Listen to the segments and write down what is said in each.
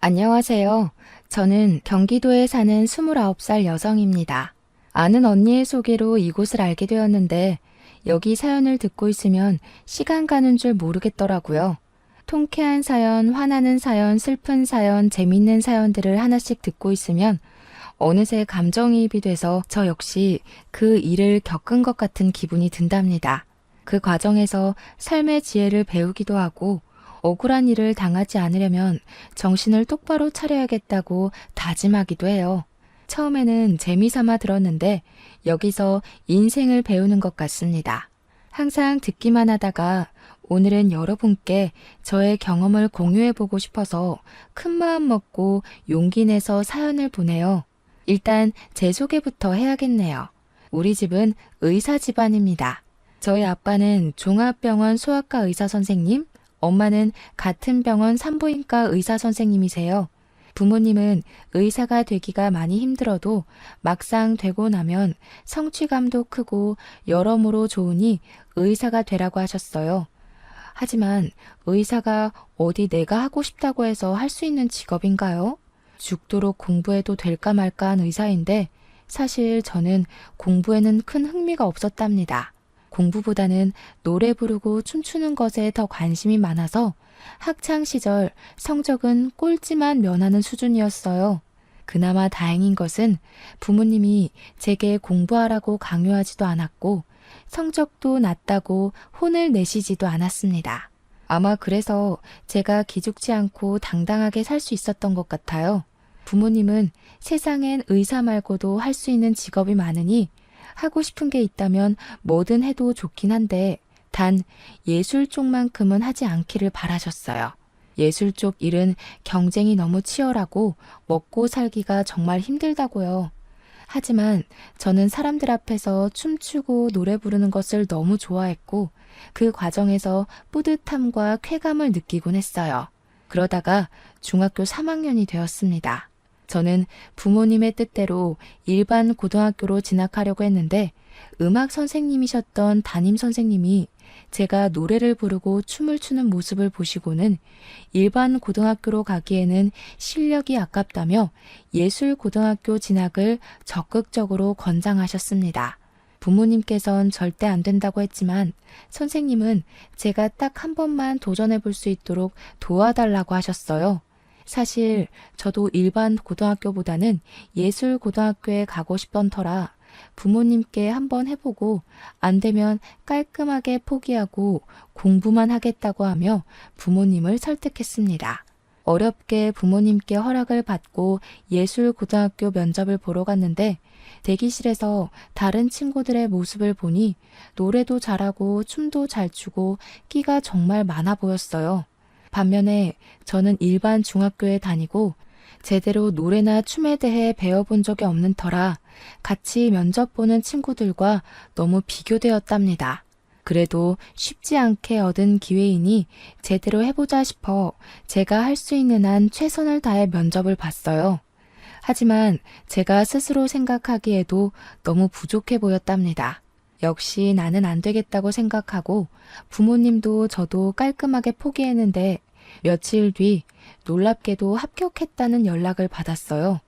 안녕하세요. 저는 경기도에 사는 29살 여성입니다. 아는 언니의 소개로 이곳을 알게 되었는데 여기 사연을 듣고 있으면 시간 가는 줄 모르겠더라고요. 통쾌한 사연, 화나는 사연, 슬픈 사연, 재밌는 사연들을 하나씩 듣고 있으면 어느새 감정이입이 돼서 저 역시 그 일을 겪은 것 같은 기분이 든답니다. 그 과정에서 삶의 지혜를 배우기도 하고 억울한 일을 당하지 않으려면 정신을 똑바로 차려야겠다고 다짐하기도 해요. 처음에는 재미삼아 들었는데 여기서 인생을 배우는 것 같습니다. 항상 듣기만 하다가 오늘은 여러분께 저의 경험을 공유해보고 싶어서 큰 마음 먹고 용기 내서 사연을 보내요. 일단 제 소개부터 해야겠네요. 우리 집은 의사 집안입니다. 저희 아빠는 종합병원 소아과 의사 선생님, 엄마는 같은 병원 산부인과 의사 선생님이세요. 부모님은 의사가 되기가 많이 힘들어도 막상 되고 나면 성취감도 크고 여러모로 좋으니 의사가 되라고 하셨어요. 하지만 의사가 어디 내가 하고 싶다고 해서 할 수 있는 직업인가요? 죽도록 공부해도 될까 말까 한 의사인데 사실 저는 공부에는 큰 흥미가 없었답니다. 공부보다는 노래 부르고 춤추는 것에 더 관심이 많아서 학창 시절 성적은 꼴찌만 면하는 수준이었어요. 그나마 다행인 것은 부모님이 제게 공부하라고 강요하지도 않았고 성적도 낮다고 혼을 내시지도 않았습니다. 아마 그래서 제가 기죽지 않고 당당하게 살 수 있었던 것 같아요. 부모님은 세상엔 의사 말고도 할 수 있는 직업이 많으니 하고 싶은 게 있다면 뭐든 해도 좋긴 한데 단 예술 쪽만큼은 하지 않기를 바라셨어요. 예술 쪽 일은 경쟁이 너무 치열하고 먹고 살기가 정말 힘들다고요. 하지만 저는 사람들 앞에서 춤추고 노래 부르는 것을 너무 좋아했고 그 과정에서 뿌듯함과 쾌감을 느끼곤 했어요. 그러다가 중학교 3학년이 되었습니다. 저는 부모님의 뜻대로 일반 고등학교로 진학하려고 했는데 음악 선생님이셨던 담임 선생님이 제가 노래를 부르고 춤을 추는 모습을 보시고는 일반 고등학교로 가기에는 실력이 아깝다며 예술 고등학교 진학을 적극적으로 권장하셨습니다. 부모님께선 절대 안 된다고 했지만 선생님은 제가 딱 한 번만 도전해 볼 수 있도록 도와달라고 하셨어요. 사실 저도 일반 고등학교보다는 예술 고등학교에 가고 싶던 터라 부모님께 한번 해보고 안 되면 깔끔하게 포기하고 공부만 하겠다고 하며 부모님을 설득했습니다. 어렵게 부모님께 허락을 받고 예술 고등학교 면접을 보러 갔는데 대기실에서 다른 친구들의 모습을 보니 노래도 잘하고 춤도 잘 추고 끼가 정말 많아 보였어요. 반면에 저는 일반 중학교에 다니고 제대로 노래나 춤에 대해 배워본 적이 없는 터라 같이 면접 보는 친구들과 너무 비교되었답니다. 그래도 쉽지 않게 얻은 기회이니 제대로 해보자 싶어 제가 할 수 있는 한 최선을 다해 면접을 봤어요. 하지만 제가 스스로 생각하기에도 너무 부족해 보였답니다. 역시 나는 안 되겠다고 생각하고 부모님도 저도 깔끔하게 포기했는데 며칠 뒤 놀랍게도 합격했다는 연락을 받았어요.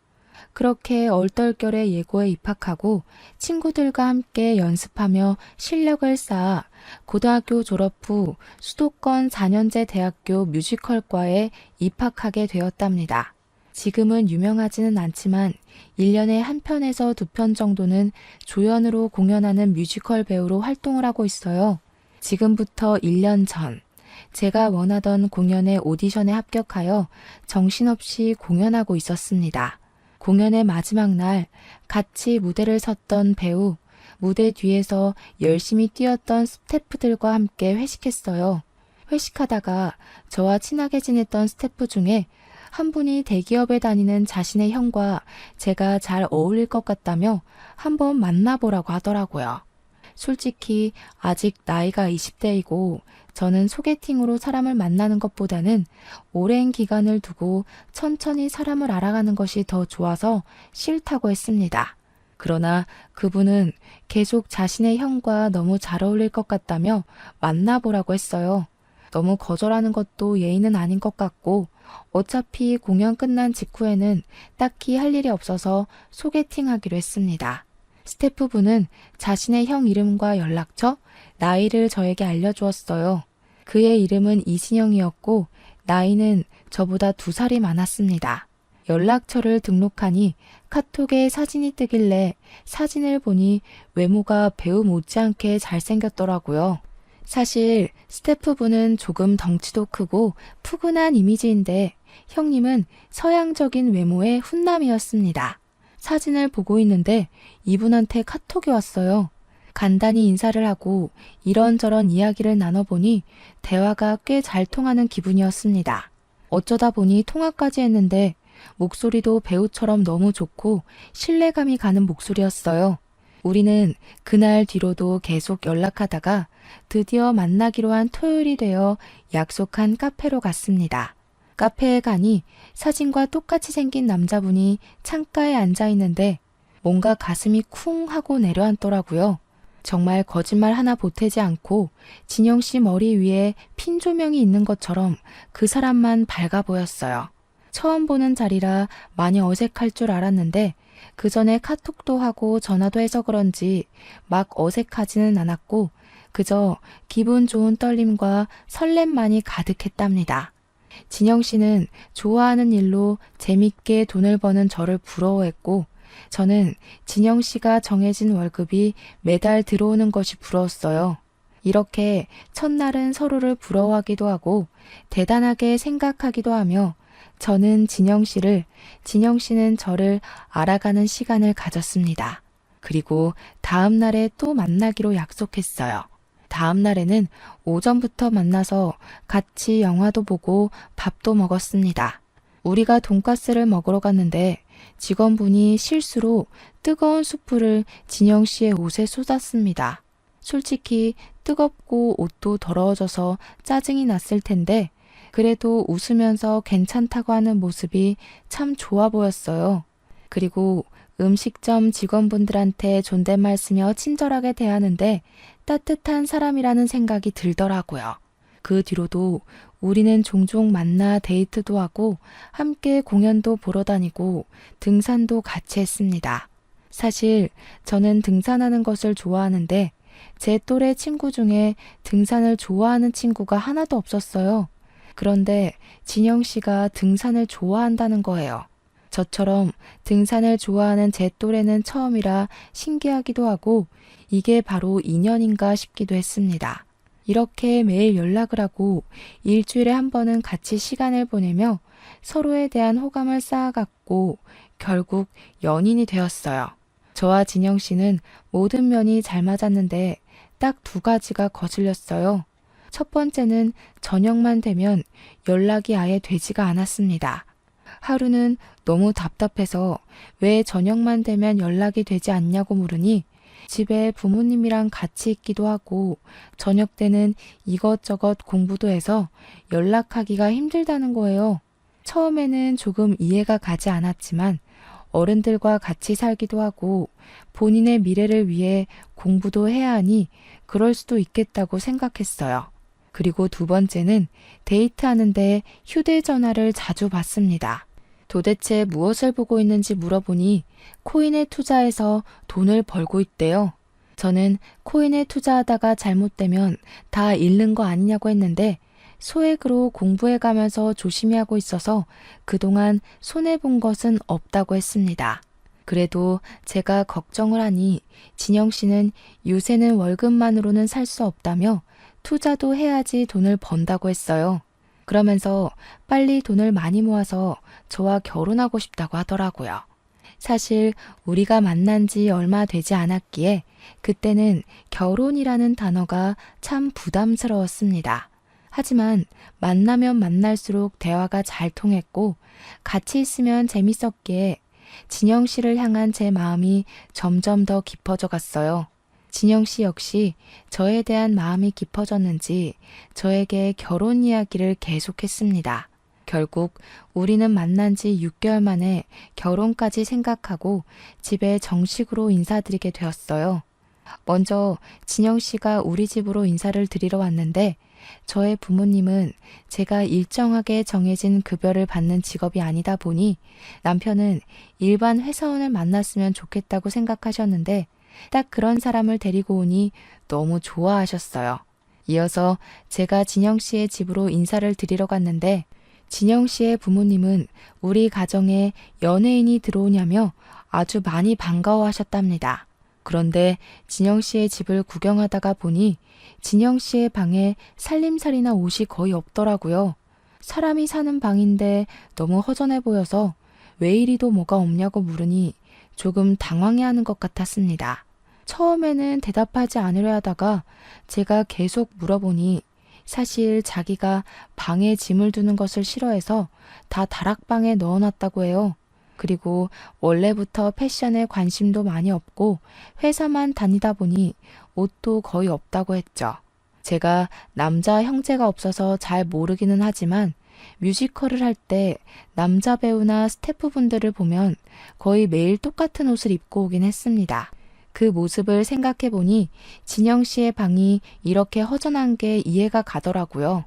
그렇게 얼떨결에 예고에 입학하고 친구들과 함께 연습하며 실력을 쌓아 고등학교 졸업 후 수도권 4년제 대학교 뮤지컬과에 입학하게 되었답니다. 지금은 유명하지는 않지만 1년에 한 편에서 2편 정도는 조연으로 공연하는 뮤지컬 배우로 활동을 하고 있어요. 지금부터 1년 전, 제가 원하던 공연의 오디션에 합격하여 정신없이 공연하고 있었습니다. 공연의 마지막 날 같이 무대를 섰던 배우, 무대 뒤에서 열심히 뛰었던 스태프들과 함께 회식했어요. 회식하다가 저와 친하게 지냈던 스태프 중에 한 분이 대기업에 다니는 자신의 형과 제가 잘 어울릴 것 같다며 한번 만나보라고 하더라고요. 솔직히 아직 나이가 20대이고 저는 소개팅으로 사람을 만나는 것보다는 오랜 기간을 두고 천천히 사람을 알아가는 것이 더 좋아서 싫다고 했습니다. 그러나 그분은 계속 자신의 형과 너무 잘 어울릴 것 같다며 만나보라고 했어요. 너무 거절하는 것도 예의는 아닌 것 같고 어차피 공연 끝난 직후에는 딱히 할 일이 없어서 소개팅하기로 했습니다. 스태프분은 자신의 형 이름과 연락처, 나이를 저에게 알려주었어요. 그의 이름은 이진영이었고 나이는 저보다 2살이 많았습니다. 연락처를 등록하니 카톡에 사진이 뜨길래 사진을 보니 외모가 배우 못지않게 잘생겼더라고요. 사실 스태프분은 조금 덩치도 크고 푸근한 이미지인데 형님은 서양적인 외모의 훈남이었습니다. 사진을 보고 있는데 이분한테 카톡이 왔어요. 간단히 인사를 하고 이런저런 이야기를 나눠보니 대화가 꽤 잘 통하는 기분이었습니다. 어쩌다 보니 통화까지 했는데 목소리도 배우처럼 너무 좋고 신뢰감이 가는 목소리였어요. 우리는 그날 뒤로도 계속 연락하다가 드디어 만나기로 한 토요일이 되어 약속한 카페로 갔습니다. 카페에 가니 사진과 똑같이 생긴 남자분이 창가에 앉아 있는데 뭔가 가슴이 쿵 하고 내려앉더라고요. 정말 거짓말 하나 보태지 않고 진영 씨 머리 위에 핀 조명이 있는 것처럼 그 사람만 밝아 보였어요. 처음 보는 자리라 많이 어색할 줄 알았는데 그 전에 카톡도 하고 전화도 해서 그런지 막 어색하지는 않았고 그저 기분 좋은 떨림과 설렘만이 가득했답니다. 진영 씨는 좋아하는 일로 재밌게 돈을 버는 저를 부러워했고 저는 진영 씨가 정해진 월급이 매달 들어오는 것이 부러웠어요. 이렇게 첫날은 서로를 부러워하기도 하고 대단하게 생각하기도 하며 저는 진영 씨를, 진영 씨는 저를 알아가는 시간을 가졌습니다. 그리고 다음 날에 또 만나기로 약속했어요. 다음 날에는 오전부터 만나서 같이 영화도 보고 밥도 먹었습니다. 우리가 돈가스를 먹으러 갔는데 직원분이 실수로 뜨거운 수프를 진영 씨의 옷에 쏟았습니다. 솔직히 뜨겁고 옷도 더러워져서 짜증이 났을 텐데 그래도 웃으면서 괜찮다고 하는 모습이 참 좋아 보였어요. 그리고 음식점 직원분들한테 존댓말 쓰며 친절하게 대하는데 따뜻한 사람이라는 생각이 들더라고요. 그 뒤로도 우리는 종종 만나 데이트도 하고 함께 공연도 보러 다니고 등산도 같이 했습니다. 사실 저는 등산하는 것을 좋아하는데 제 또래 친구 중에 등산을 좋아하는 친구가 하나도 없었어요. 그런데 진영 씨가 등산을 좋아한다는 거예요. 저처럼 등산을 좋아하는 제 또래는 처음이라 신기하기도 하고 이게 바로 인연인가 싶기도 했습니다. 이렇게 매일 연락을 하고 일주일에 한 번은 같이 시간을 보내며 서로에 대한 호감을 쌓아갔고 결국 연인이 되었어요. 저와 진영 씨는 모든 면이 잘 맞았는데 딱 2가지가 거슬렸어요. 첫 번째는 저녁만 되면 연락이 아예 되지가 않았습니다. 하루는 너무 답답해서 왜 저녁만 되면 연락이 되지 않냐고 물으니 집에 부모님이랑 같이 있기도 하고 저녁 때는 이것저것 공부도 해서 연락하기가 힘들다는 거예요. 처음에는 조금 이해가 가지 않았지만 어른들과 같이 살기도 하고 본인의 미래를 위해 공부도 해야 하니 그럴 수도 있겠다고 생각했어요. 그리고 2번째는 데이트하는데 휴대전화를 자주 받습니다. 도대체 무엇을 보고 있는지 물어보니 코인에 투자해서 돈을 벌고 있대요. 저는 코인에 투자하다가 잘못되면 다 잃는 거 아니냐고 했는데 소액으로 공부해 가면서 조심히 하고 있어서 그동안 손해본 것은 없다고 했습니다. 그래도 제가 걱정을 하니 진영 씨는 요새는 월급만으로는 살 수 없다며 투자도 해야지 돈을 번다고 했어요. 그러면서 빨리 돈을 많이 모아서 저와 결혼하고 싶다고 하더라고요. 사실 우리가 만난 지 얼마 되지 않았기에 그때는 결혼이라는 단어가 참 부담스러웠습니다. 하지만 만나면 만날수록 대화가 잘 통했고 같이 있으면 재밌었기에 진영 씨를 향한 제 마음이 점점 더 깊어져 갔어요. 진영 씨 역시 저에 대한 마음이 깊어졌는지 저에게 결혼 이야기를 계속했습니다. 결국 우리는 만난 지 6개월 만에 결혼까지 생각하고 집에 정식으로 인사드리게 되었어요. 먼저 진영 씨가 우리 집으로 인사를 드리러 왔는데 저의 부모님은 제가 일정하게 정해진 급여를 받는 직업이 아니다 보니 남편은 일반 회사원을 만났으면 좋겠다고 생각하셨는데 딱 그런 사람을 데리고 오니 너무 좋아하셨어요. 이어서 제가 진영 씨의 집으로 인사를 드리러 갔는데 진영 씨의 부모님은 우리 가정에 연예인이 들어오냐며 아주 많이 반가워하셨답니다. 그런데 진영 씨의 집을 구경하다가 보니 진영 씨의 방에 살림살이나 옷이 거의 없더라고요. 사람이 사는 방인데 너무 허전해 보여서 왜 이리도 뭐가 없냐고 물으니 조금 당황해하는 것 같았습니다. 처음에는 대답하지 않으려 하다가 제가 계속 물어보니 사실 자기가 방에 짐을 두는 것을 싫어해서 다 다락방에 넣어놨다고 해요. 그리고 원래부터 패션에 관심도 많이 없고 회사만 다니다 보니 옷도 거의 없다고 했죠. 제가 남자 형제가 없어서 잘 모르기는 하지만 뮤지컬을 할 때 남자 배우나 스태프분들을 보면 거의 매일 똑같은 옷을 입고 오긴 했습니다. 그 모습을 생각해 보니 진영 씨의 방이 이렇게 허전한 게 이해가 가더라고요.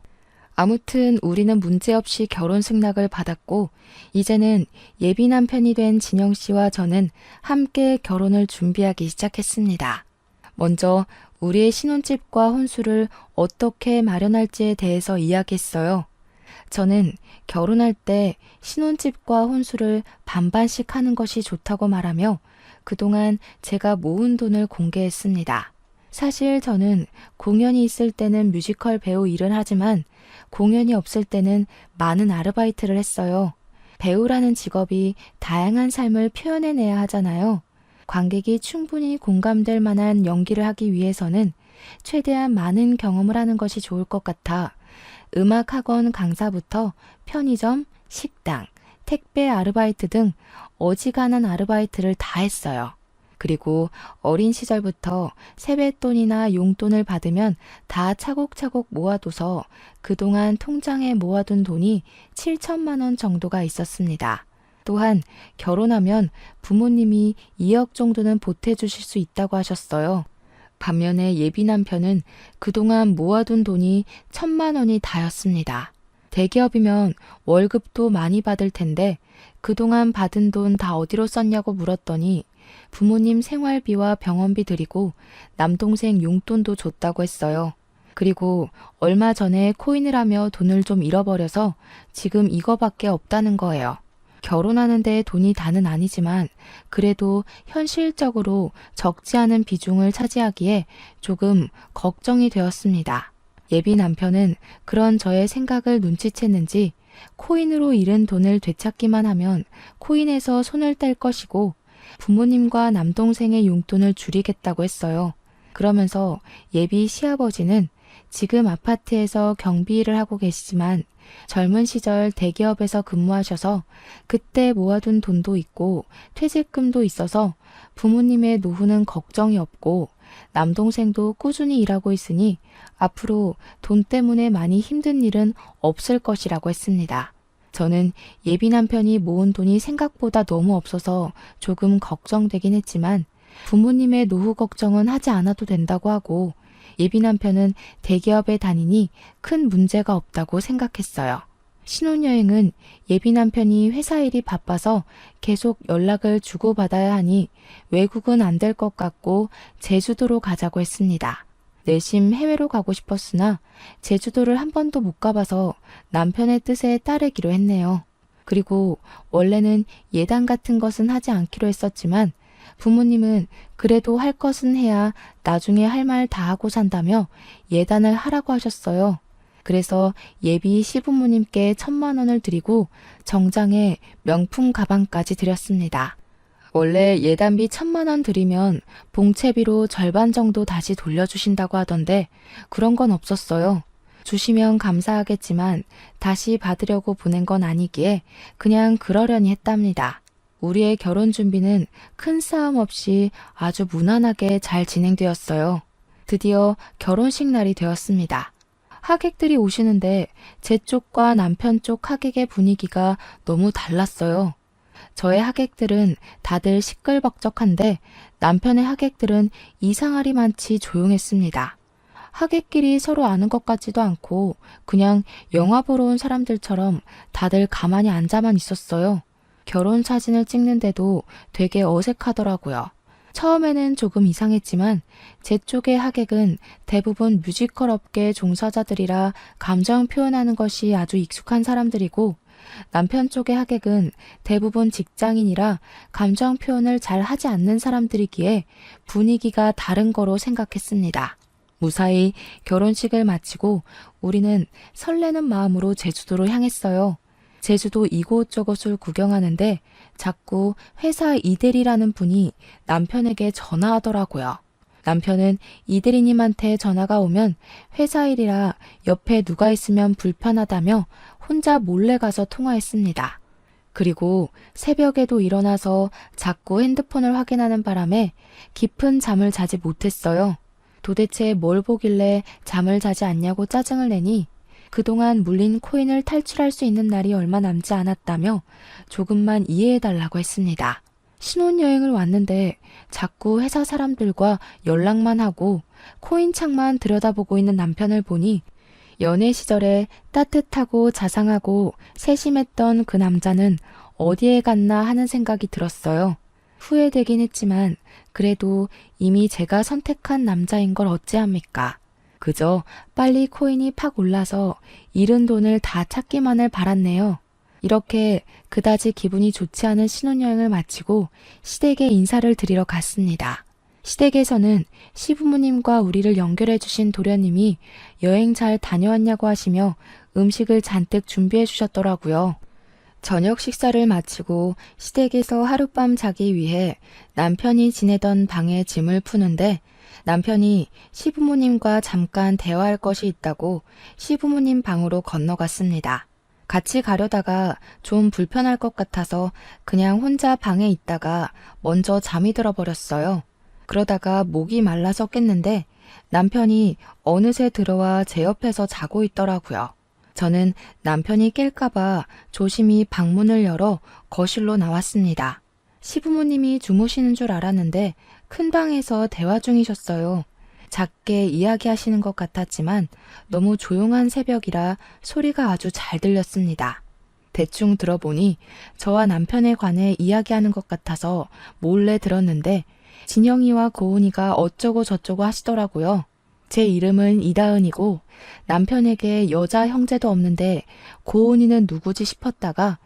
아무튼 우리는 문제없이 결혼 승낙을 받았고 이제는 예비 남편이 된 진영 씨와 저는 함께 결혼을 준비하기 시작했습니다. 먼저 우리의 신혼집과 혼수를 어떻게 마련할지에 대해서 이야기했어요. 저는 결혼할 때 신혼집과 혼수를 반반씩 하는 것이 좋다고 말하며 그동안 제가 모은 돈을 공개했습니다. 사실 저는 공연이 있을 때는 뮤지컬 배우 일을 하지만 공연이 없을 때는 많은 아르바이트를 했어요. 배우라는 직업이 다양한 삶을 표현해내야 하잖아요. 관객이 충분히 공감될 만한 연기를 하기 위해서는 최대한 많은 경험을 하는 것이 좋을 것 같아 음악학원 강사부터 편의점, 식당, 택배 아르바이트 등 어지간한 아르바이트를 다 했어요. 그리고 어린 시절부터 세뱃돈이나 용돈을 받으면 다 차곡차곡 모아둬서 그동안 통장에 모아둔 돈이 7천만 원 정도가 있었습니다. 또한 결혼하면 부모님이 2억 정도는 보태주실 수 있다고 하셨어요. 반면에 예비 남편은 그동안 모아둔 돈이 1,000만 원이 다였습니다. 대기업이면 월급도 많이 받을 텐데 그동안 받은 돈 다 어디로 썼냐고 물었더니 부모님 생활비와 병원비 드리고 남동생 용돈도 줬다고 했어요. 그리고 얼마 전에 코인을 하며 돈을 좀 잃어버려서 지금 이거밖에 없다는 거예요. 결혼하는데 돈이 다는 아니지만 그래도 현실적으로 적지 않은 비중을 차지하기에 조금 걱정이 되었습니다. 예비 남편은 그런 저의 생각을 눈치챘는지 코인으로 잃은 돈을 되찾기만 하면 코인에서 손을 뗄 것이고 부모님과 남동생의 용돈을 줄이겠다고 했어요. 그러면서 예비 시아버지는 지금 아파트에서 경비 일을 하고 계시지만 젊은 시절 대기업에서 근무하셔서 그때 모아둔 돈도 있고 퇴직금도 있어서 부모님의 노후는 걱정이 없고 남동생도 꾸준히 일하고 있으니 앞으로 돈 때문에 많이 힘든 일은 없을 것이라고 했습니다. 저는 예비 남편이 모은 돈이 생각보다 너무 없어서 조금 걱정되긴 했지만 부모님의 노후 걱정은 하지 않아도 된다고 하고 예비 남편은 대기업에 다니니 큰 문제가 없다고 생각했어요. 신혼여행은 예비 남편이 회사 일이 바빠서 계속 연락을 주고받아야 하니 외국은 안 될 것 같고 제주도로 가자고 했습니다. 내심 해외로 가고 싶었으나 제주도를 한 번도 못 가봐서 남편의 뜻에 따르기로 했네요. 그리고 원래는 예단 같은 것은 하지 않기로 했었지만 부모님은 그래도 할 것은 해야 나중에 할 말 다 하고 산다며 예단을 하라고 하셨어요. 그래서 예비 시부모님께 1,000만 원을 드리고 정장에 명품 가방까지 드렸습니다. 원래 예단비 1,000만 원 드리면 봉채비로 절반 정도 다시 돌려주신다고 하던데 그런 건 없었어요. 주시면 감사하겠지만 다시 받으려고 보낸 건 아니기에 그냥 그러려니 했답니다. 우리의 결혼 준비는 큰 싸움 없이 아주 무난하게 잘 진행되었어요. 드디어 결혼식 날이 되었습니다. 하객들이 오시는데 제 쪽과 남편 쪽 하객의 분위기가 너무 달랐어요. 저의 하객들은 다들 시끌벅적한데 남편의 하객들은 이상하리 많지 조용했습니다. 하객끼리 서로 아는 것 같지도 않고 그냥 영화 보러 온 사람들처럼 다들 가만히 앉아만 있었어요. 결혼 사진을 찍는데도 되게 어색하더라고요. 처음에는 조금 이상했지만 제 쪽의 하객은 대부분 뮤지컬 업계 종사자들이라 감정 표현하는 것이 아주 익숙한 사람들이고 남편 쪽의 하객은 대부분 직장인이라 감정 표현을 잘 하지 않는 사람들이기에 분위기가 다른 거로 생각했습니다. 무사히 결혼식을 마치고 우리는 설레는 마음으로 제주도로 향했어요. 제주도 이곳저곳을 구경하는데 자꾸 회사 이대리라는 분이 남편에게 전화하더라고요. 남편은 이대리님한테 전화가 오면 회사 일이라 옆에 누가 있으면 불편하다며 혼자 몰래 가서 통화했습니다. 그리고 새벽에도 일어나서 자꾸 핸드폰을 확인하는 바람에 깊은 잠을 자지 못했어요. 도대체 뭘 보길래 잠을 자지 않냐고 짜증을 내니 그동안 물린 코인을 탈출할 수 있는 날이 얼마 남지 않았다며 조금만 이해해달라고 했습니다. 신혼여행을 왔는데 자꾸 회사 사람들과 연락만 하고 코인 창만 들여다보고 있는 남편을 보니 연애 시절에 따뜻하고 자상하고 세심했던 그 남자는 어디에 갔나 하는 생각이 들었어요. 후회되긴 했지만 그래도 이미 제가 선택한 남자인 걸 어찌합니까? 그저 빨리 코인이 팍 올라서 잃은 돈을 다 찾기만을 바랐네요. 이렇게 그다지 기분이 좋지 않은 신혼여행을 마치고 시댁에 인사를 드리러 갔습니다. 시댁에서는 시부모님과 우리를 연결해 주신 도련님이 여행 잘 다녀왔냐고 하시며 음식을 잔뜩 준비해 주셨더라고요. 저녁 식사를 마치고 시댁에서 하룻밤 자기 위해 남편이 지내던 방에 짐을 푸는데 남편이 시부모님과 잠깐 대화할 것이 있다고 시부모님 방으로 건너갔습니다. 같이 가려다가 좀 불편할 것 같아서 그냥 혼자 방에 있다가 먼저 잠이 들어버렸어요. 그러다가 목이 말라서 깼는데 남편이 어느새 들어와 제 옆에서 자고 있더라고요. 저는 남편이 깰까봐 조심히 방문을 열어 거실로 나왔습니다. 시부모님이 주무시는 줄 알았는데 큰 방에서 대화 중이셨어요. 작게 이야기하시는 것 같았지만 너무 조용한 새벽이라 소리가 아주 잘 들렸습니다. 대충 들어보니 저와 남편에 관해 이야기하는 것 같아서 몰래 들었는데 진영이와 고은이가 어쩌고 저쩌고 하시더라고요. 제 이름은 이다은이고 남편에게 여자 형제도 없는데 고은이는 누구지 싶었다가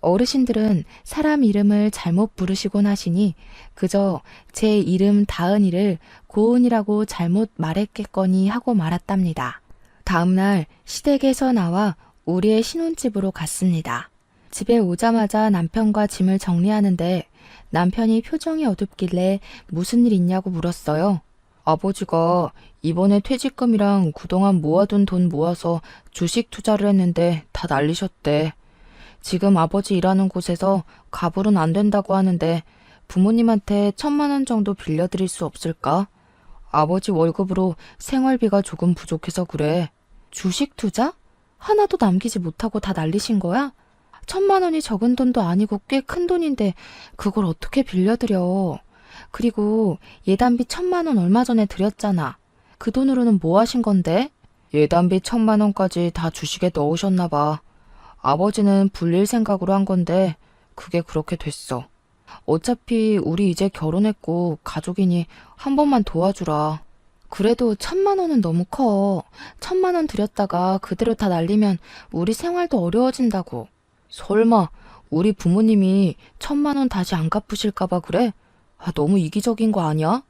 어르신들은 사람 이름을 잘못 부르시곤 하시니 그저 제 이름 다은이를 고은이라고 잘못 말했겠거니 하고 말았답니다. 다음날 시댁에서 나와 우리의 신혼집으로 갔습니다. 집에 오자마자 남편과 짐을 정리하는데 남편이 표정이 어둡길래 무슨 일 있냐고 물었어요. 아버지가 이번에 퇴직금이랑 그동안 모아둔 돈 모아서 주식 투자를 했는데 다 날리셨대. 지금 아버지 일하는 곳에서 가불은 안 된다고 하는데 부모님한테 1,000만 원 정도 빌려드릴 수 없을까? 아버지 월급으로 생활비가 조금 부족해서 그래. 주식 투자? 하나도 남기지 못하고 다 날리신 거야? 1,000만 원이 적은 돈도 아니고 꽤 큰 돈인데 그걸 어떻게 빌려드려. 그리고 예단비 1,000만 원 얼마 전에 드렸잖아. 그 돈으로는 뭐 하신 건데? 예단비 1,000만 원까지 다 주식에 넣으셨나 봐. 아버지는 불릴 생각으로 한 건데 그게 그렇게 됐어. 어차피 우리 이제 결혼했고 가족이니 한 번만 도와주라. 그래도 1,000만 원은 너무 커. 1,000만 원 들였다가 그대로 다 날리면 우리 생활도 어려워진다고. 설마 우리 부모님이 1,000만 원 다시 안 갚으실까 봐 그래? 너무 이기적인 거 아니야?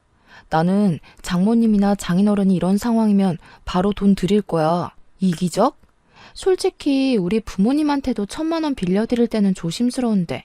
나는 장모님이나 장인어른이 이런 상황이면 바로 돈 드릴 거야. 이기적? 솔직히 우리 부모님한테도 1,000만 원 빌려드릴 때는 조심스러운데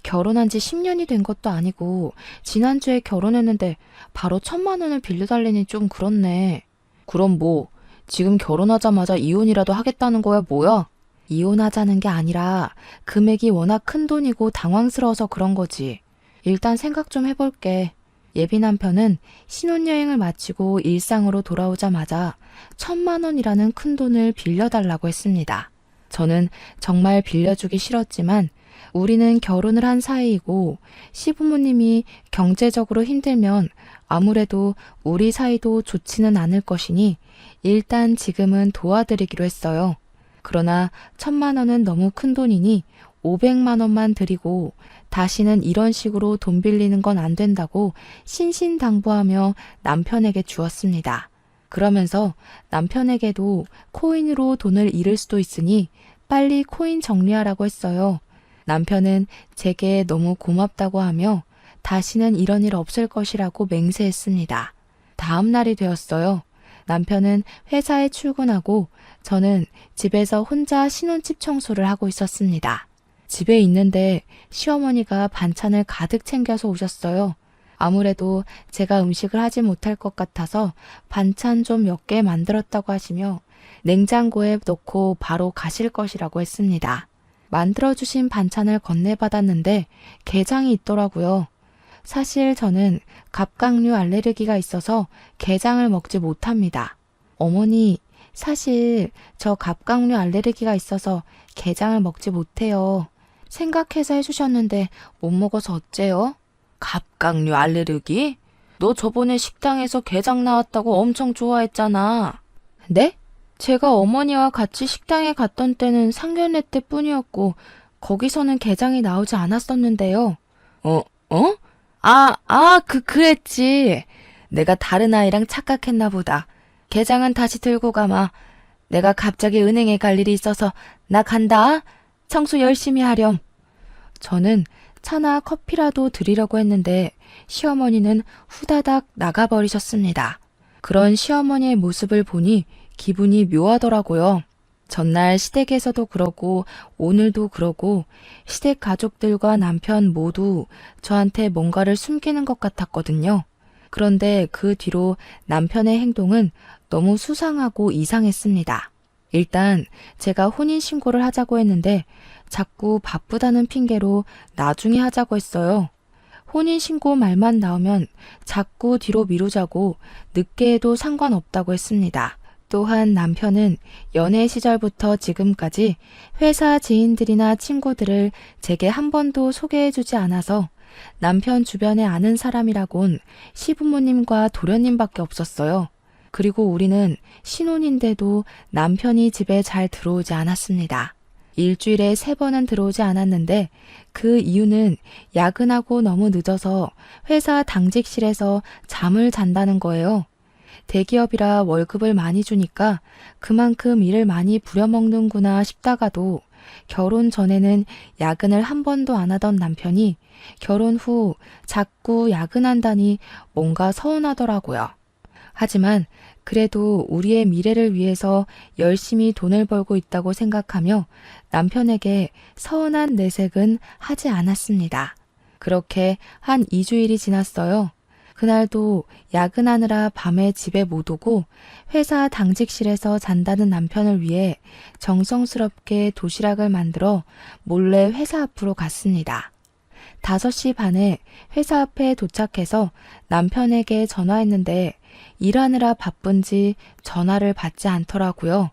결혼한 지 10년이 된 것도 아니고 지난주에 결혼했는데 바로 1,000만 원을 빌려달래니 좀 그렇네. 그럼 뭐 지금 결혼하자마자 이혼이라도 하겠다는 거야 뭐야? 이혼하자는 게 아니라 금액이 워낙 큰 돈이고 당황스러워서 그런 거지. 일단 생각 좀 해볼게. 예비 남편은 신혼여행을 마치고 일상으로 돌아오자마자 1,000만 원이라는 큰 돈을 빌려달라고 했습니다. 저는 정말 빌려주기 싫었지만 우리는 결혼을 한 사이이고 시부모님이 경제적으로 힘들면 아무래도 우리 사이도 좋지는 않을 것이니 일단 지금은 도와드리기로 했어요. 그러나 1,000만 원은 너무 큰 돈이니 500만 원만 드리고 다시는 이런 식으로 돈 빌리는 건 안 된다고 신신당부하며 남편에게 주었습니다. 그러면서 남편에게도 코인으로 돈을 잃을 수도 있으니 빨리 코인 정리하라고 했어요. 남편은 제게 너무 고맙다고 하며 다시는 이런 일 없을 것이라고 맹세했습니다. 다음 날이 되었어요. 남편은 회사에 출근하고 저는 집에서 혼자 신혼집 청소를 하고 있었습니다. 집에 있는데 시어머니가 반찬을 가득 챙겨서 오셨어요. 아무래도 제가 음식을 하지 못할 것 같아서 반찬 좀 몇 개 만들었다고 하시며 냉장고에 넣고 바로 가실 것이라고 했습니다. 만들어주신 반찬을 건네받았는데 게장이 있더라고요. 사실 저는 갑각류 알레르기가 있어서 게장을 먹지 못합니다. 어머니, 사실 저 갑각류 알레르기가 있어서 게장을 먹지 못해요. 생각해서 해주셨는데 못 먹어서 어째요? 갑각류 알레르기? 너 저번에 식당에서 게장 나왔다고 엄청 좋아했잖아. 네? 제가 어머니와 같이 식당에 갔던 때는 상견례 때뿐이었고 거기서는 게장이 나오지 않았었는데요. 어? 그랬지. 내가 다른 아이랑 착각했나 보다. 게장은 다시 들고 가마. 내가 갑자기 은행에 갈 일이 있어서 나 간다. 청소 열심히 하렴. 저는 차나 커피라도 드리려고 했는데 시어머니는 후다닥 나가버리셨습니다. 그런 시어머니의 모습을 보니 기분이 묘하더라고요. 전날 시댁에서도 그러고 오늘도 그러고 시댁 가족들과 남편 모두 저한테 뭔가를 숨기는 것 같았거든요. 그런데 그 뒤로 남편의 행동은 너무 수상하고 이상했습니다. 일단 제가 혼인신고를 하자고 했는데 자꾸 바쁘다는 핑계로 나중에 하자고 했어요. 혼인신고 말만 나오면 자꾸 뒤로 미루자고 늦게 해도 상관없다고 했습니다. 또한 남편은 연애 시절부터 지금까지 회사 지인들이나 친구들을 제게 한 번도 소개해주지 않아서 남편 주변에 아는 사람이라곤 시부모님과 도련님밖에 없었어요. 그리고 우리는 신혼인데도 남편이 집에 잘 들어오지 않았습니다. 일주일에 3번은 들어오지 않았는데 그 이유는 야근하고 너무 늦어서 회사 당직실에서 잠을 잔다는 거예요. 대기업이라 월급을 많이 주니까 그만큼 일을 많이 부려먹는구나 싶다가도 결혼 전에는 야근을 한 번도 안 하던 남편이 결혼 후 자꾸 야근한다니 뭔가 서운하더라고요. 하지만 그래도 우리의 미래를 위해서 열심히 돈을 벌고 있다고 생각하며 남편에게 서운한 내색은 하지 않았습니다. 그렇게 한 2주일이 지났어요. 그날도 야근하느라 밤에 집에 못 오고 회사 당직실에서 잔다는 남편을 위해 정성스럽게 도시락을 만들어 몰래 회사 앞으로 갔습니다. 5시 반에 회사 앞에 도착해서 남편에게 전화했는데 일하느라 바쁜지 전화를 받지 않더라고요.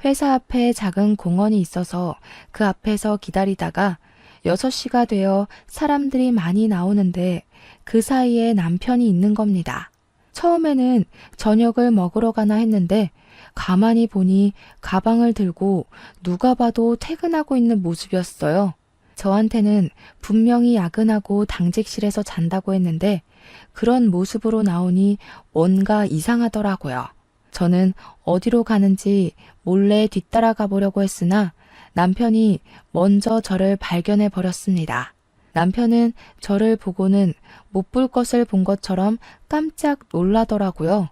회사 앞에 작은 공원이 있어서 그 앞에서 기다리다가 6시가 되어 사람들이 많이 나오는데 그 사이에 남편이 있는 겁니다. 처음에는 저녁을 먹으러 가나 했는데 가만히 보니 가방을 들고 누가 봐도 퇴근하고 있는 모습이었어요. 저한테는 분명히 야근하고 당직실에서 잔다고 했는데 그런 모습으로 나오니 뭔가 이상하더라고요. 저는 어디로 가는지 몰래 뒤따라가 보려고 했으나 남편이 먼저 저를 발견해 버렸습니다. 남편은 저를 보고는 못 볼 것을 본 것처럼 깜짝 놀라더라고요.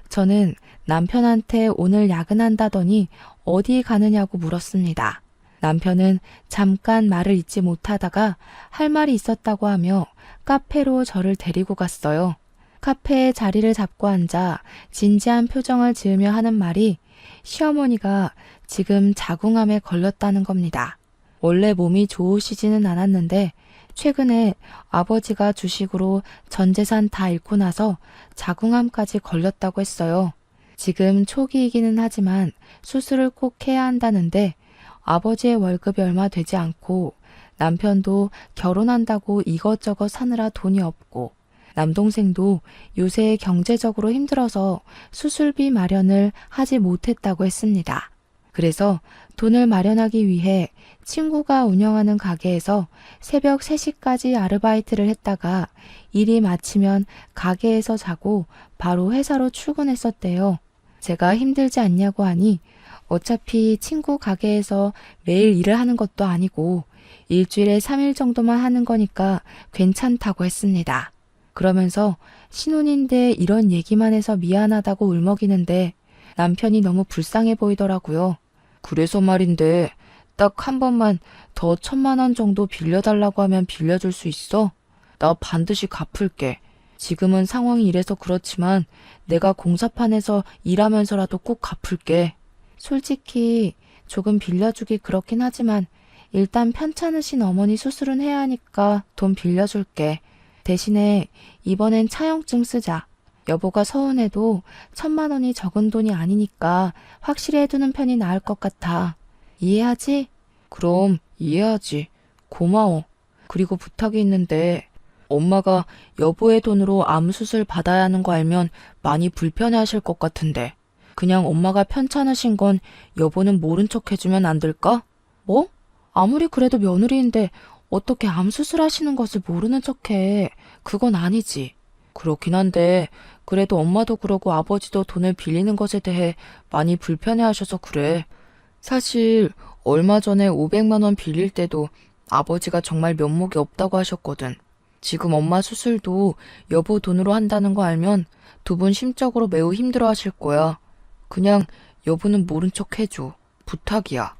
저는 남편한테 오늘 야근한다더니 어디 가느냐고 물었습니다. 남편은 잠깐 말을 잇지 못하다가 할 말이 있었다고 하며 카페로 저를 데리고 갔어요. 카페에 자리를 잡고 앉아 진지한 표정을 지으며 하는 말이 시어머니가 지금 자궁암에 걸렸다는 겁니다. 원래 몸이 좋으시지는 않았는데 최근에 아버지가 주식으로 전 재산 다 잃고 나서 자궁암까지 걸렸다고 했어요. 지금 초기이기는 하지만 수술을 꼭 해야 한다는데 아버지의 월급이 얼마 되지 않고 남편도 결혼한다고 이것저것 사느라 돈이 없고, 남동생도 요새 경제적으로 힘들어서 수술비 마련을 하지 못했다고 했습니다. 그래서 돈을 마련하기 위해 친구가 운영하는 가게에서 새벽 3시까지 아르바이트를 했다가 일이 마치면 가게에서 자고 바로 회사로 출근했었대요. 제가 힘들지 않냐고 하니 어차피 친구 가게에서 매일 일을 하는 것도 아니고 일주일에 3일 정도만 하는 거니까 괜찮다고 했습니다. 그러면서 신혼인데 이런 얘기만 해서 미안하다고 울먹이는데 남편이 너무 불쌍해 보이더라고요. 그래서 말인데 딱 한 번만 더 1,000만 원 정도 빌려달라고 하면 빌려줄 수 있어? 나 반드시 갚을게. 지금은 상황이 이래서 그렇지만 내가 공사판에서 일하면서라도 꼭 갚을게. 솔직히 조금 빌려주기 그렇긴 하지만 일단 편찮으신 어머니 수술은 해야 하니까 돈 빌려줄게. 대신에 이번엔 차용증 쓰자. 여보가 서운해도 1,000만 원이 적은 돈이 아니니까 확실히 해두는 편이 나을 것 같아. 이해하지? 그럼 이해하지. 고마워. 그리고 부탁이 있는데 엄마가 여보의 돈으로 암 수술 받아야 하는 거 알면 많이 불편해하실 것 같은데 그냥 엄마가 편찮으신 건 여보는 모른 척 해주면 안 될까? 뭐? 아무리 그래도 며느리인데 어떻게 암 수술하시는 것을 모르는 척해. 그건 아니지. 그렇긴 한데 그래도 엄마도 그러고 아버지도 돈을 빌리는 것에 대해 많이 불편해하셔서 그래. 사실 얼마 전에 500만 원 빌릴 때도 아버지가 정말 면목이 없다고 하셨거든. 지금 엄마 수술도 여보 돈으로 한다는 거 알면 두 분 심적으로 매우 힘들어 하실 거야. 그냥 여보는 모른 척 해줘. 부탁이야.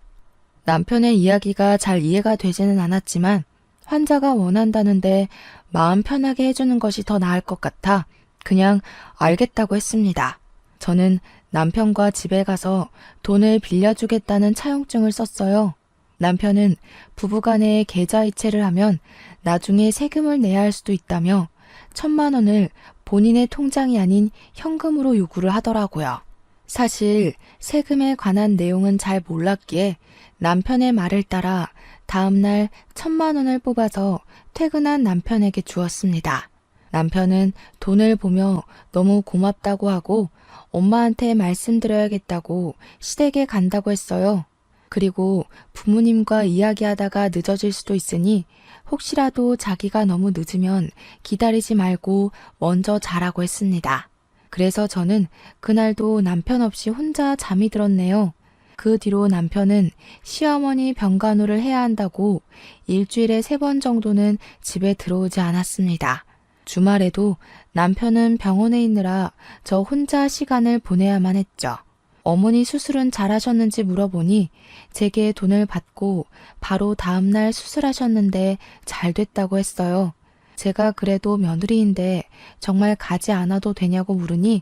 남편의 이야기가 잘 이해가 되지는 않았지만 환자가 원한다는데 마음 편하게 해주는 것이 더 나을 것 같아 그냥 알겠다고 했습니다. 저는 남편과 집에 가서 돈을 빌려주겠다는 차용증을 썼어요. 남편은 부부간에 계좌이체를 하면 나중에 세금을 내야 할 수도 있다며 1,000만 원을 본인의 통장이 아닌 현금으로 요구를 하더라고요. 사실 세금에 관한 내용은 잘 몰랐기에 남편의 말을 따라 다음날 1,000만 원을 뽑아서 퇴근한 남편에게 주었습니다. 남편은 돈을 보며 너무 고맙다고 하고 엄마한테 말씀드려야겠다고 시댁에 간다고 했어요. 그리고 부모님과 이야기하다가 늦어질 수도 있으니 혹시라도 자기가 너무 늦으면 기다리지 말고 먼저 자라고 했습니다. 그래서 저는 그날도 남편 없이 혼자 잠이 들었네요. 그 뒤로 남편은 시어머니 병간호를 해야 한다고 일주일에 3번 정도는 집에 들어오지 않았습니다. 주말에도 남편은 병원에 있느라 저 혼자 시간을 보내야만 했죠. 어머니 수술은 잘하셨는지 물어보니 제게 돈을 받고 바로 다음날 수술하셨는데 잘 됐다고 했어요. 제가 그래도 며느리인데 정말 가지 않아도 되냐고 물으니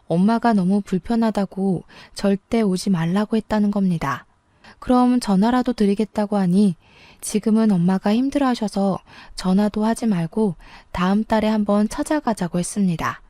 엄마가 너무 불편하다고 절대 오지 말라고 했다는 겁니다. 그럼 전화라도 드리겠다고 하니 지금은 엄마가 힘들어하셔서 전화도 하지 말고 다음 달에 한번 찾아가자고 했습니다.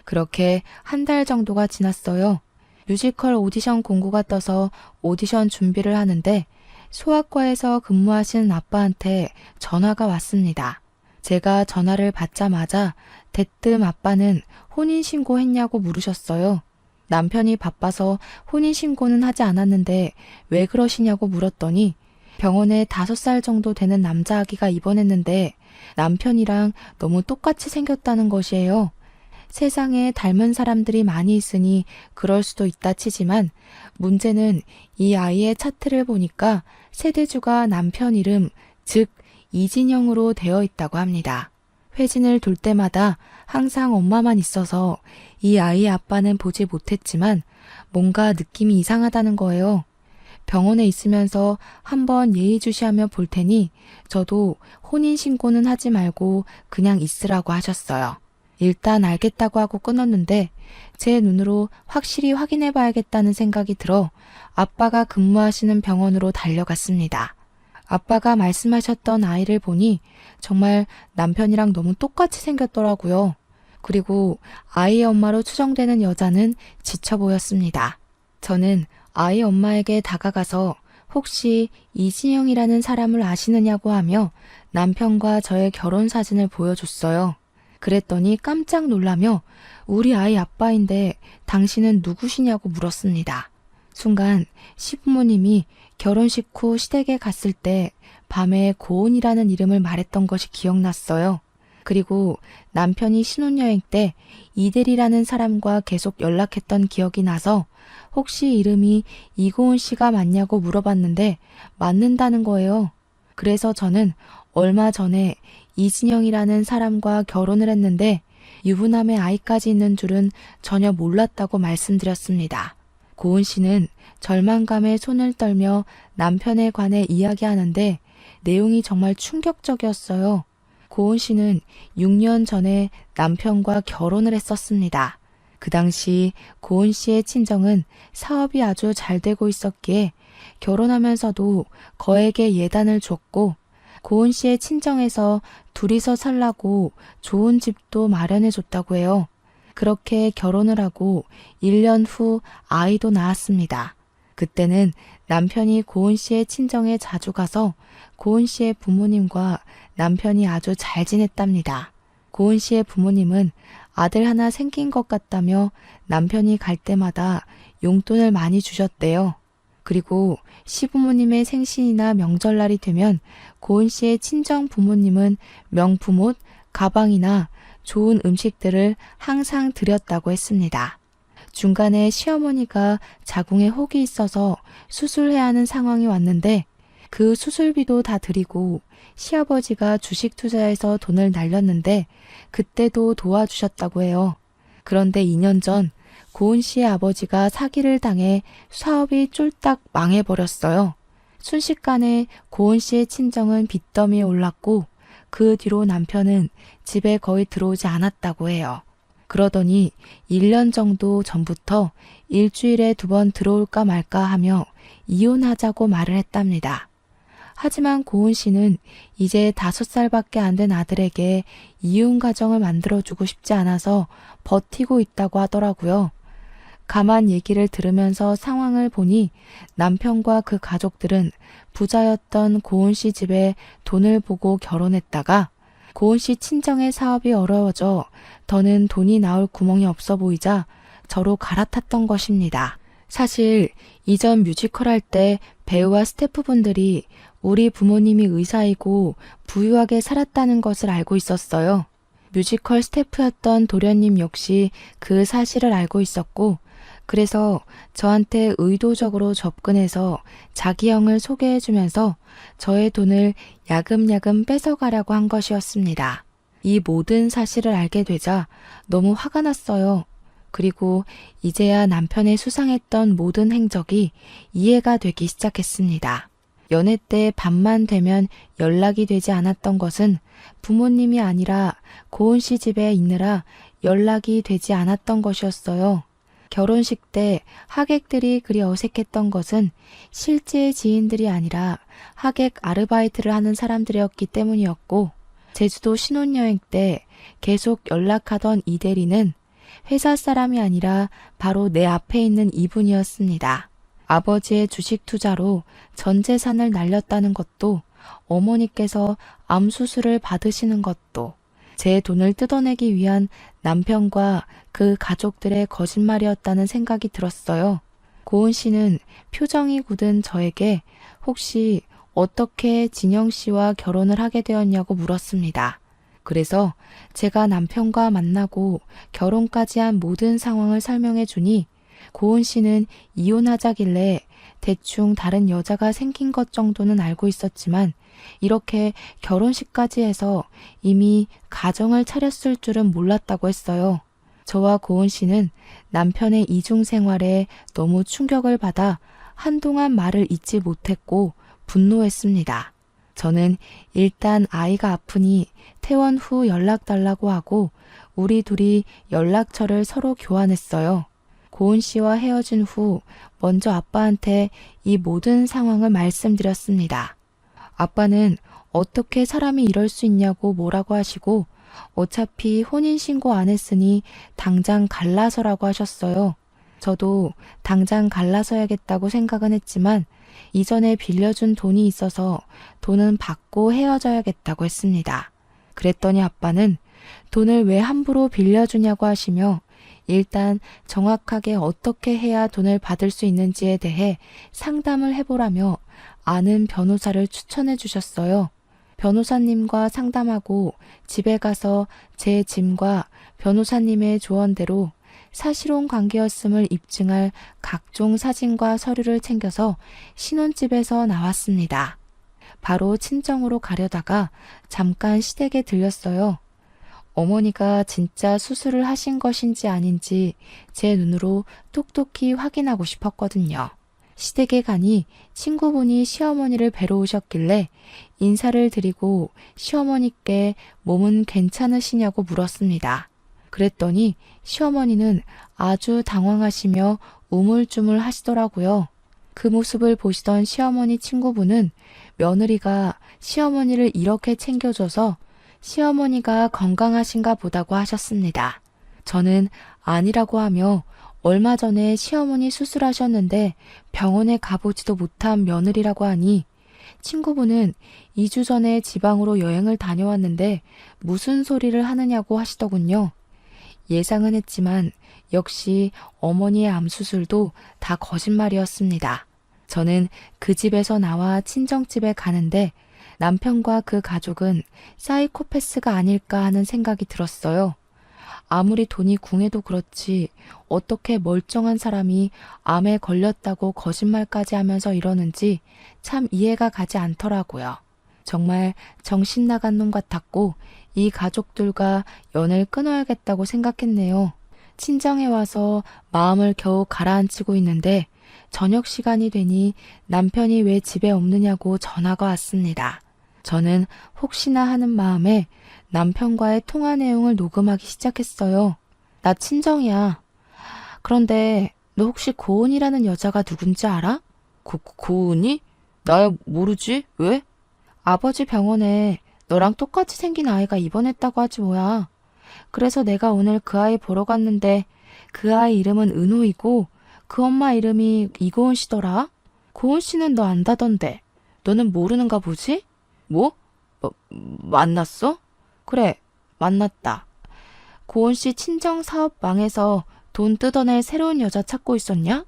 그렇게 한 달 정도가 지났어요. 뮤지컬 오디션 공고가 떠서 오디션 준비를 하는데 소아과에서 근무하시는 아빠한테 전화가 왔습니다. 제가 전화를 받자마자 대뜸 아빠는 혼인신고 했냐고 물으셨어요. 남편이 바빠서 혼인신고는 하지 않았는데 왜 그러시냐고 물었더니 병원에 5살 정도 되는 남자아기가 입원했는데 남편이랑 너무 똑같이 생겼다는 것이에요. 세상에 닮은 사람들이 많이 있으니 그럴 수도 있다 치지만 문제는 이 아이의 차트를 보니까 세대주가 남편 이름, 즉 이진영으로 되어 있다고 합니다. 회진을 돌 때마다 항상 엄마만 있어서 이 아이의 아빠는 보지 못했지만 뭔가 느낌이 이상하다는 거예요. 병원에 있으면서 한번 예의주시하며 볼 테니 저도 혼인신고는 하지 말고 그냥 있으라고 하셨어요. 일단 알겠다고 하고 끊었는데 제 눈으로 확실히 확인해 봐야겠다는 생각이 들어 아빠가 근무하시는 병원으로 달려갔습니다. 아빠가 말씀하셨던 아이를 보니 정말 남편이랑 너무 똑같이 생겼더라고요. 그리고 아이의 엄마로 추정되는 여자는 지쳐 보였습니다. 저는 아이 엄마에게 다가가서 혹시 이진영이라는 사람을 아시느냐고 하며 남편과 저의 결혼 사진을 보여줬어요. 그랬더니 깜짝 놀라며 우리 아이 아빠인데 당신은 누구시냐고 물었습니다. 순간 시부모님이 결혼식 후 시댁에 갔을 때 밤에 고은이라는 이름을 말했던 것이 기억났어요. 그리고 남편이 신혼여행 때 이대리라는 사람과 계속 연락했던 기억이 나서 혹시 이름이 이고은 씨가 맞냐고 물어봤는데 맞는다는 거예요. 그래서 저는 얼마 전에 이진영이라는 사람과 결혼을 했는데 유부남의 아이까지 있는 줄은 전혀 몰랐다고 말씀드렸습니다. 고은 씨는 절망감에 손을 떨며 남편에 관해 이야기하는데 내용이 정말 충격적이었어요. 고은 씨는 6년 전에 남편과 결혼을 했었습니다. 그 당시 고은 씨의 친정은 사업이 아주 잘 되고 있었기에 결혼하면서도 거액의 예단을 줬고 고은 씨의 친정에서 둘이서 살라고 좋은 집도 마련해 줬다고 해요. 그렇게 결혼을 하고 1년 후 아이도 낳았습니다. 그때는 남편이 고은 씨의 친정에 자주 가서 고은 씨의 부모님과 남편이 아주 잘 지냈답니다. 고은 씨의 부모님은 아들 하나 생긴 것 같다며 남편이 갈 때마다 용돈을 많이 주셨대요. 그리고 시부모님의 생신이나 명절날이 되면 고은 씨의 친정 부모님은 명품 옷, 가방이나 좋은 음식들을 항상 드렸다고 했습니다. 중간에 시어머니가 자궁에 혹이 있어서 수술해야 하는 상황이 왔는데 그 수술비도 다 드리고 시아버지가 주식 투자해서 돈을 날렸는데 그때도 도와주셨다고 해요. 그런데 2년 전 고은 씨의 아버지가 사기를 당해 사업이 쫄딱 망해버렸어요. 순식간에 고은 씨의 친정은 빚더미에 올랐고 그 뒤로 남편은 집에 거의 들어오지 않았다고 해요. 그러더니 1년 정도 전부터 일주일에 2번 들어올까 말까 하며 이혼하자고 말을 했답니다. 하지만 고은 씨는 이제 5살밖에 안 된 아들에게 이혼 가정을 만들어주고 싶지 않아서 버티고 있다고 하더라고요. 가만 얘기를 들으면서 상황을 보니 남편과 그 가족들은 부자였던 고은 씨 집에 돈을 보고 결혼했다가 고은 씨 친정의 사업이 어려워져 더는 돈이 나올 구멍이 없어 보이자 저로 갈아탔던 것입니다. 사실 이전 뮤지컬 할 때 배우와 스태프분들이 우리 부모님이 의사이고 부유하게 살았다는 것을 알고 있었어요. 뮤지컬 스태프였던 도련님 역시 그 사실을 알고 있었고 그래서 저한테 의도적으로 접근해서 자기 형을 소개해주면서 저의 돈을 야금야금 뺏어가려고 한 것이었습니다. 이 모든 사실을 알게 되자 너무 화가 났어요. 그리고 이제야 남편의 수상했던 모든 행적이 이해가 되기 시작했습니다. 연애 때 밤만 되면 연락이 되지 않았던 것은 부모님이 아니라 고은 씨 집에 있느라 연락이 되지 않았던 것이었어요. 결혼식 때 하객들이 그리 어색했던 것은 실제 지인들이 아니라 하객 아르바이트를 하는 사람들이었기 때문이었고 제주도 신혼여행 때 계속 연락하던 이 대리는 회사 사람이 아니라 바로 내 앞에 있는 이분이었습니다. 아버지의 주식 투자로 전 재산을 날렸다는 것도 어머니께서 암 수술을 받으시는 것도 제 돈을 뜯어내기 위한 남편과 그 가족들의 거짓말이었다는 생각이 들었어요. 고은 씨는 표정이 굳은 저에게 혹시 어떻게 진영 씨와 결혼을 하게 되었냐고 물었습니다. 그래서 제가 남편과 만나고 결혼까지 한 모든 상황을 설명해 주니 고은 씨는 이혼하자길래 대충 다른 여자가 생긴 것 정도는 알고 있었지만 이렇게 결혼식까지 해서 이미 가정을 차렸을 줄은 몰랐다고 했어요. 저와 고은 씨는 남편의 이중 생활에 너무 충격을 받아 한동안 말을 잇지 못했고 분노했습니다. 저는 일단 아이가 아프니 퇴원 후 연락 달라고 하고 우리 둘이 연락처를 서로 교환했어요. 고은 씨와 헤어진 후 먼저 아빠한테 이 모든 상황을 말씀드렸습니다. 아빠는 어떻게 사람이 이럴 수 있냐고 뭐라고 하시고 어차피 혼인신고 안 했으니 당장 갈라서라고 하셨어요. 저도 당장 갈라서야겠다고 생각은 했지만 이전에 빌려준 돈이 있어서 돈은 받고 헤어져야겠다고 했습니다. 그랬더니 아빠는 돈을 왜 함부로 빌려주냐고 하시며 일단 정확하게 어떻게 해야 돈을 받을 수 있는지에 대해 상담을 해보라며 아는 변호사를 추천해 주셨어요. 변호사님과 상담하고 집에 가서 제 짐과 변호사님의 조언대로 사실혼 관계였음을 입증할 각종 사진과 서류를 챙겨서 신혼집에서 나왔습니다. 바로 친정으로 가려다가 잠깐 시댁에 들렸어요. 어머니가 진짜 수술을 하신 것인지 아닌지 제 눈으로 똑똑히 확인하고 싶었거든요. 시댁에 가니 친구분이 시어머니를 뵈러 오셨길래 인사를 드리고 시어머니께 몸은 괜찮으시냐고 물었습니다. 그랬더니 시어머니는 아주 당황하시며 우물쭈물 하시더라고요. 그 모습을 보시던 시어머니 친구분은 며느리가 시어머니를 이렇게 챙겨줘서 시어머니가 건강하신가 보다고 하셨습니다. 저는 아니라고 하며 얼마 전에 시어머니 수술하셨는데 병원에 가보지도 못한 며느리라고 하니 친구분은 2주 전에 지방으로 여행을 다녀왔는데 무슨 소리를 하느냐고 하시더군요. 예상은 했지만 역시 어머니의 암수술도 다 거짓말이었습니다. 저는 그 집에서 나와 친정집에 가는데 남편과 그 가족은 사이코패스가 아닐까 하는 생각이 들었어요. 아무리 돈이 궁해도 그렇지 어떻게 멀쩡한 사람이 암에 걸렸다고 거짓말까지 하면서 이러는지 참 이해가 가지 않더라고요. 정말 정신 나간 놈 같았고 이 가족들과 연을 끊어야겠다고 생각했네요. 친정에 와서 마음을 겨우 가라앉히고 있는데 저녁 시간이 되니 남편이 왜 집에 없느냐고 전화가 왔습니다. 저는 혹시나 하는 마음에 남편과의 통화 내용을 녹음하기 시작했어요. 나 친정이야. 그런데 너 혹시 고은이라는 여자가 누군지 알아? 고은이? 나야 모르지. 왜? 아버지 병원에 너랑 똑같이 생긴 아이가 입원했다고 하지 뭐야. 그래서 내가 오늘 그 아이 보러 갔는데 그 아이 이름은 은호이고 그 엄마 이름이 이고은 씨더라. 고은 씨는 너 안다던데. 너는 모르는가 보지? 뭐? 만났어? 그래, 만났다. 고은 씨 친정 사업 망해서 돈 뜯어낼 새로운 여자 찾고 있었냐?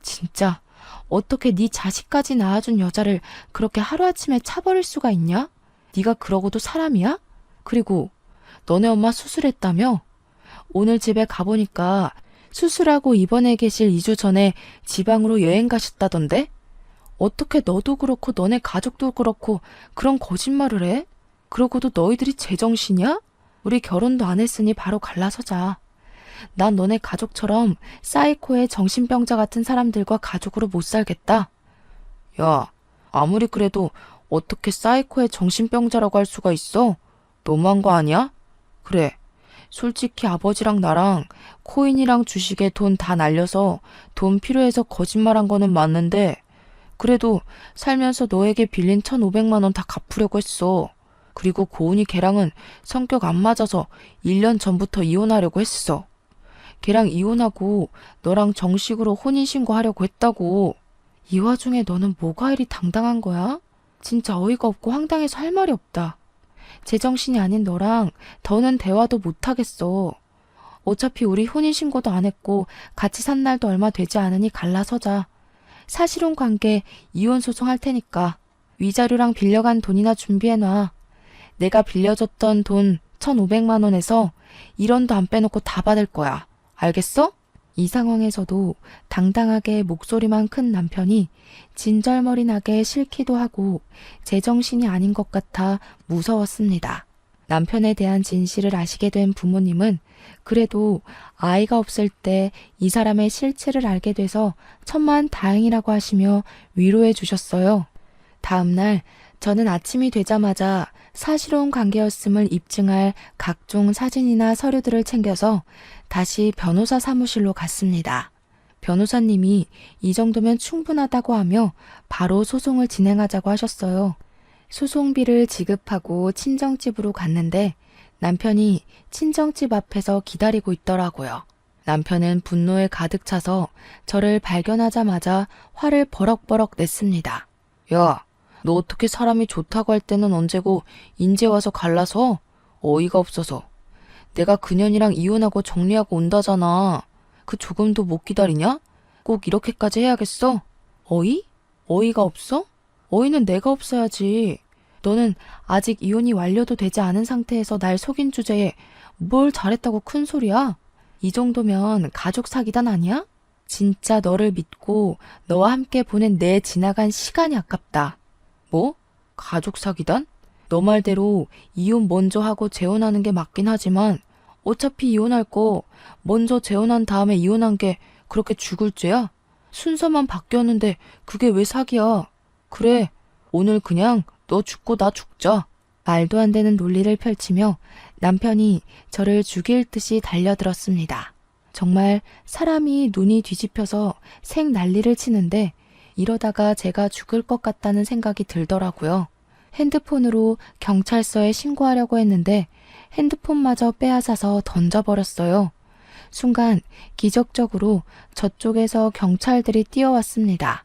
진짜 어떻게 네 자식까지 낳아준 여자를 그렇게 하루아침에 차버릴 수가 있냐? 네가 그러고도 사람이야? 그리고 너네 엄마 수술했다며? 오늘 집에 가보니까 수술하고 입원해 계실 2주 전에 지방으로 여행 가셨다던데? 어떻게 너도 그렇고 너네 가족도 그렇고 그런 거짓말을 해? 그러고도 너희들이 제정신이야? 우리 결혼도 안 했으니 바로 갈라서자. 난 너네 가족처럼 사이코의 정신병자 같은 사람들과 가족으로 못 살겠다. 야, 아무리 그래도 어떻게 사이코의 정신병자라고 할 수가 있어? 너무한 거 아니야? 그래, 솔직히 아버지랑 나랑 코인이랑 주식에 돈 다 날려서 돈 필요해서 거짓말한 거는 맞는데 그래도 살면서 너에게 빌린 1,500만 원 다 갚으려고 했어. 그리고 고은이 걔랑은 성격 안 맞아서 1년 전부터 이혼하려고 했어. 걔랑 이혼하고 너랑 정식으로 혼인신고하려고 했다고. 이 와중에 너는 뭐가 이리 당당한 거야? 진짜 어이가 없고 황당해서 할 말이 없다. 제정신이 아닌 너랑 더는 대화도 못하겠어. 어차피 우리 혼인신고도 안 했고 같이 산 날도 얼마 되지 않으니 갈라서자. 사실혼 관계 이혼 소송할 테니까 위자료랑 빌려간 돈이나 준비해놔. 내가 빌려줬던 돈 1,500만 원에서 1원도 안 빼놓고 다 받을 거야. 알겠어? 이 상황에서도 당당하게 목소리만 큰 남편이 진절머리 나게 싫기도 하고 제정신이 아닌 것 같아 무서웠습니다. 남편에 대한 진실을 아시게 된 부모님은 그래도 아이가 없을 때 이 사람의 실체를 알게 돼서 천만 다행이라고 하시며 위로해 주셨어요. 다음 날 저는 아침이 되자마자 사실혼 관계였음을 입증할 각종 사진이나 서류들을 챙겨서 다시 변호사 사무실로 갔습니다. 변호사님이 이 정도면 충분하다고 하며 바로 소송을 진행하자고 하셨어요. 소송비를 지급하고 친정집으로 갔는데 남편이 친정집 앞에서 기다리고 있더라고요. 남편은 분노에 가득 차서 저를 발견하자마자 화를 버럭버럭 냈습니다. 야, 너 어떻게 사람이 좋다고 할 때는 언제고 인제 와서 갈라서? 어이가 없어서. 내가 그년이랑 이혼하고 정리하고 온다잖아. 그 조금도 못 기다리냐? 꼭 이렇게까지 해야겠어? 어이? 어이가 없어? 어이는 내가 없어야지. 너는 아직 이혼이 완료도 되지 않은 상태에서 날 속인 주제에 뭘 잘했다고 큰 소리야? 이 정도면 가족 사기단 아니야? 진짜 너를 믿고 너와 함께 보낸 내 지나간 시간이 아깝다. 뭐? 가족 사기단? 너 말대로 이혼 먼저 하고 재혼하는 게 맞긴 하지만 어차피 이혼할 거 먼저 재혼한 다음에 이혼한 게 그렇게 죽을 죄야? 순서만 바뀌었는데 그게 왜 사기야? 그래, 오늘 그냥 너 죽고 나 죽자. 말도 안 되는 논리를 펼치며 남편이 저를 죽일 듯이 달려들었습니다. 정말 사람이 눈이 뒤집혀서 생 난리를 치는데 이러다가 제가 죽을 것 같다는 생각이 들더라고요. 핸드폰으로 경찰서에 신고하려고 했는데 핸드폰마저 빼앗아서 던져버렸어요. 순간 기적적으로 저쪽에서 경찰들이 뛰어왔습니다.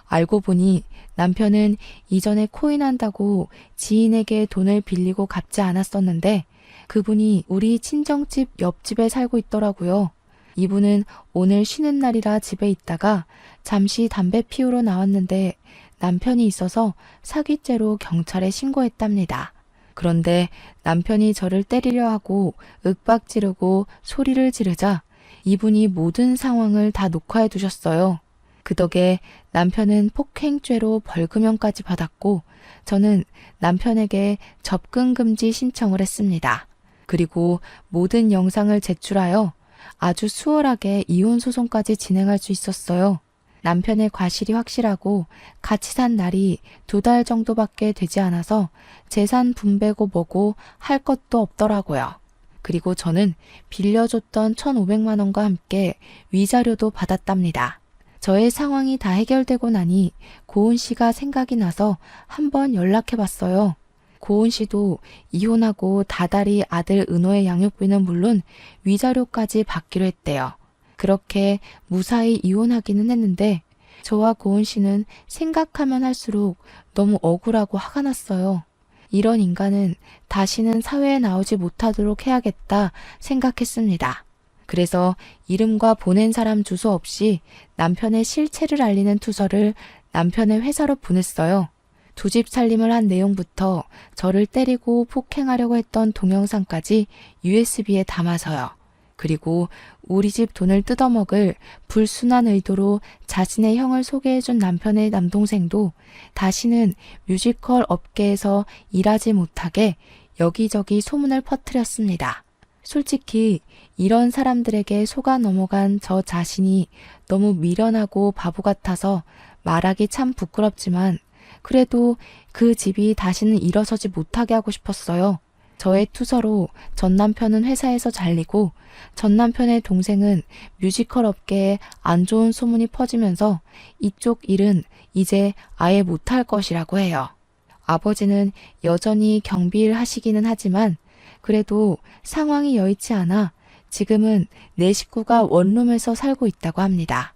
알고 보니 남편은 이전에 코인한다고 지인에게 돈을 빌리고 갚지 않았었는데 그분이 우리 친정집 옆집에 살고 있더라고요. 이분은 오늘 쉬는 날이라 집에 있다가 잠시 담배 피우러 나왔는데 남편이 있어서 사기죄로 경찰에 신고했답니다. 그런데 남편이 저를 때리려 하고 윽박 지르고 소리를 지르자 이분이 모든 상황을 다 녹화해 두셨어요. 그 덕에 남편은 폭행죄로 벌금형까지 받았고 저는 남편에게 접근 금지 신청을 했습니다. 그리고 모든 영상을 제출하여 아주 수월하게 이혼 소송까지 진행할 수 있었어요. 남편의 과실이 확실하고 같이 산 날이 2달 정도밖에 되지 않아서 재산 분배고 뭐고 할 것도 없더라고요. 그리고 저는 빌려줬던 1,500만 원과 함께 위자료도 받았답니다. 저의 상황이 다 해결되고 나니 고은 씨가 생각이 나서 한번 연락해봤어요. 고은 씨도 이혼하고 다달이 아들 은호의 양육비는 물론 위자료까지 받기로 했대요. 그렇게 무사히 이혼하기는 했는데 저와 고은 씨는 생각하면 할수록 너무 억울하고 화가 났어요. 이런 인간은 다시는 사회에 나오지 못하도록 해야겠다 생각했습니다. 그래서 이름과 보낸 사람 주소 없이 남편의 실체를 알리는 투서를 남편의 회사로 보냈어요. 2집 살림을 한 내용부터 저를 때리고 폭행하려고 했던 동영상까지 USB에 담아서요. 그리고 우리 집 돈을 뜯어먹을 불순한 의도로 자신의 형을 소개해준 남편의 남동생도 다시는 뮤지컬 업계에서 일하지 못하게 여기저기 소문을 퍼뜨렸습니다. 솔직히 이런 사람들에게 속아 넘어간 저 자신이 너무 미련하고 바보 같아서 말하기 참 부끄럽지만 그래도 그 집이 다시는 일어서지 못하게 하고 싶었어요. 저의 투서로 전 남편은 회사에서 잘리고 전 남편의 동생은 뮤지컬 업계에 안 좋은 소문이 퍼지면서 이쪽 일은 이제 아예 못할 것이라고 해요. 아버지는 여전히 경비일 하시기는 하지만 그래도 상황이 여의치 않아 지금은 내 식구가 원룸에서 살고 있다고 합니다.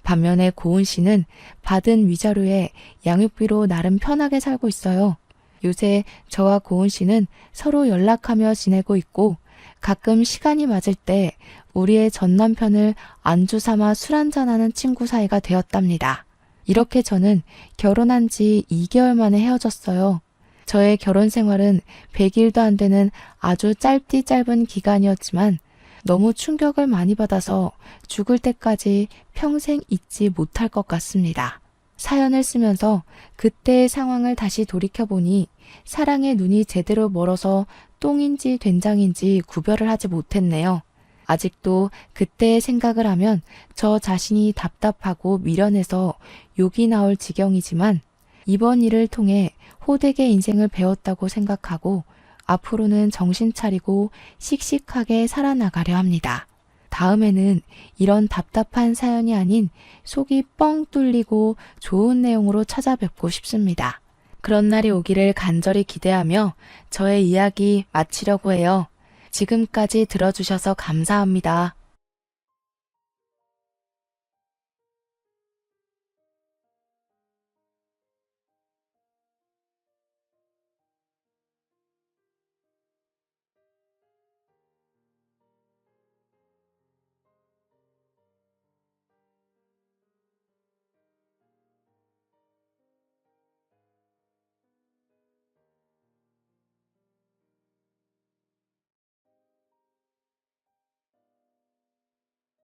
반면에 고은 씨는 받은 위자료에 양육비로 나름 편하게 살고 있어요. 요새 저와 고은 씨는 서로 연락하며 지내고 있고 가끔 시간이 맞을 때 우리의 전 남편을 안주 삼아 술 한잔하는 친구 사이가 되었답니다. 이렇게 저는 결혼한 지 2개월 만에 헤어졌어요. 저의 결혼 생활은 100일도 안 되는 아주 짧디 짧은 기간이었지만 너무 충격을 많이 받아서 죽을 때까지 평생 잊지 못할 것 같습니다. 사연을 쓰면서 그때의 상황을 다시 돌이켜보니 사랑의 눈이 제대로 멀어서 똥인지 된장인지 구별을 하지 못했네요. 아직도 그때의 생각을 하면 저 자신이 답답하고 미련해서 욕이 나올 지경이지만 이번 일을 통해 호되게 인생을 배웠다고 생각하고 앞으로는 정신 차리고 씩씩하게 살아나가려 합니다. 다음에는 이런 답답한 사연이 아닌 속이 뻥 뚫리고 좋은 내용으로 찾아뵙고 싶습니다. 그런 날이 오기를 간절히 기대하며 저의 이야기 마치려고 해요. 지금까지 들어주셔서 감사합니다.